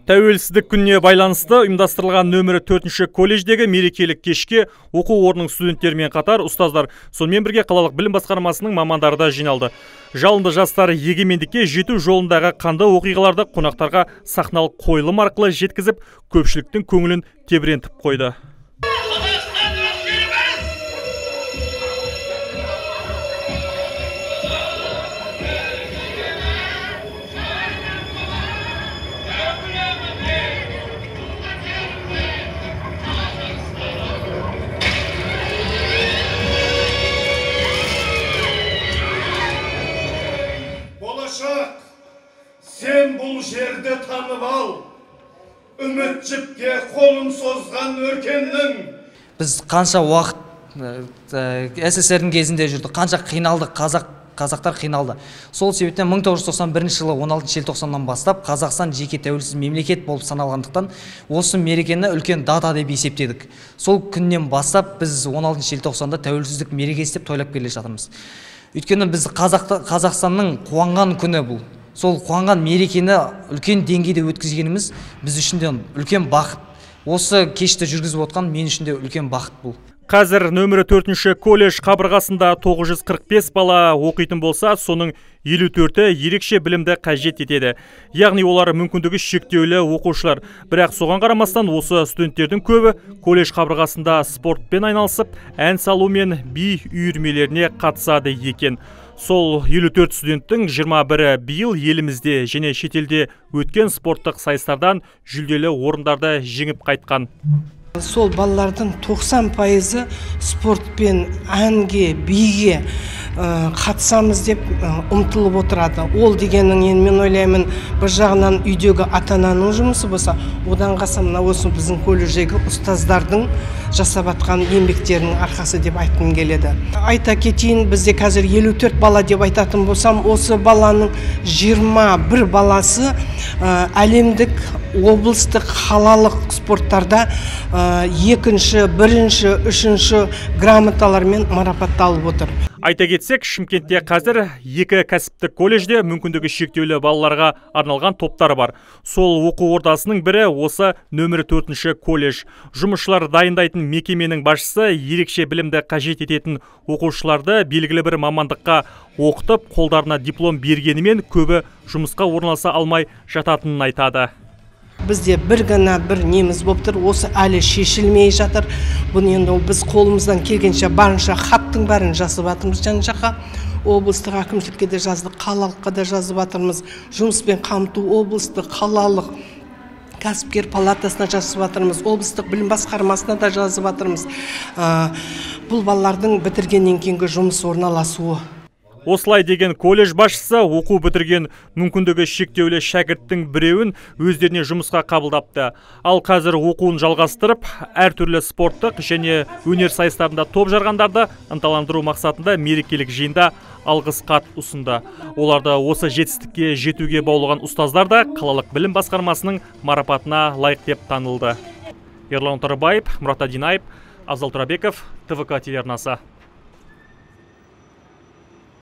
Тәуелсіздік күніне байланысты ұйымдастырылған нөмірі 4-ші колледждегі мерекелік кешке оқу орнының студенттерімен қатар ұстаздар, сонымен бірге қалалық білім басқармасының мамандары да жиналды. Жалынды жастар егемендікке жету жолындағы қанды оқиғаларды қонақтарға сахналық қойылым арқылы жеткізіп, көпшіліктің көңілін тебірентіп қойды. Сен бұл жерде танып ал, үміт жіпке қолын созған өркеннің. Біз қанша уақыт СССРдің кезінде жүрді, қанша қиналды, қазақтар қиналды. Сол себептен 1991 жылы 16 желтоқсаннан бастап Қазақстан жеке тәуелсіз мемлекет болып саналғандықтан осы мерекені үлкен дата деп есептедік. Сол күннен бастап біз 16 желтоқсанда тәуелсіздік мерекесі деп тойлап келе жатырмыз. Өйткені біз Қазақстанның қуанған күні бұл. Сол қуанған мерекені үлкен деңгейде өткізгеніміз біз үшін де үлкен бақыт. Осы кешті жүргізіп отқан мен үшін де үлкен бақыт бұл. Қазір нөмірі 4-ші колледж қабырғасында 945 бала оқитын болса, соның 54-і ерекше білімді қажет етеді. Яғни олар мүмкіндігі шектеулі оқушылар. Бірақ соған қарамастан осы студенттердің көбі колледж қабырғасында спортпен айналысып, ән салу мен би үйірмелеріне қатысады екен. Сол 54 студенттің 21-і биыл елімізде және шетелде өткен спорттық сайыстардан жүлделі орындарды жеңіп қайтқан. Сол балалардың 90%-і спортпен, әнге, биге қатысамыз деп ұмтылып отырады. Ол дегеннің мен ойлаймын, бір жағынан үйдегі ата-ананың жұмысы болса, одан қаса мына осы біздің колледждегі ұстаздардың жасап атқан еңбектерінің арқасы деп айтқым келеді. Айта кетейін, бізде қазір 54 бала деп айтатын болсам, осы баланың 21 баласы әлемдік, облыстық, қалалық спорттарда екінші, бірінші, үшінші грамоталармен марапатталып отыр. Айта кетсек, Шымкентте қазір 2 кәсіптік колледжде мүмкіндігі шектеулі балаларға арналған топтар бар. Сол оқу ордасының бірі осы нөмірі 4-ші колледж. Жұмысшылар дайындайтын мекеменің басшысы ерекше білімді қажет ететін оқушыларды белгілі бір мамандыққа оқытып, қолдарына диплом бергенімен көбі жұмысқа орналаса алмай жататынын айтады. Бізде бір неміз болып тұр, осы әлі шешілмей жатыр. Бұны енді біз қолымыздан келгенше барынша хаттың бәрін жазып жатырмыз жан-жаққа. Облыстық әкімшілікке де жаздық, қалалыққа да жазып жатырмыз. Жұмыспен қамту облыстық, қалалық кәсіпкер палатасына жазып жатырмыз, облыстық білім басқармасына да жазып жатырмыз. Бұл балалардың бітіргеннен кейінгі жұмыс орналасуы. Осылай деген колледж басшысы оқу бітірген мүмкіндігі шектеулі шәкірттің біреуін өздеріне жұмысқа қабылдапты. Ал қазір оқуын жалғастырып, әртүрлі спорттық және өнер сайыстарында топ жарғандарды ынталандыру мақсатында мерекелік жиында алғыс хат ұсынды. Оларды осы жетістікке жетуге баулыған ұстаздар да қалалық білім басқармасының марапатына лайық деп танылды. Ерлан Тұрыбаев, Мұрат Адинаев, Абзал Тұрабеков, ТВК телеарнасы.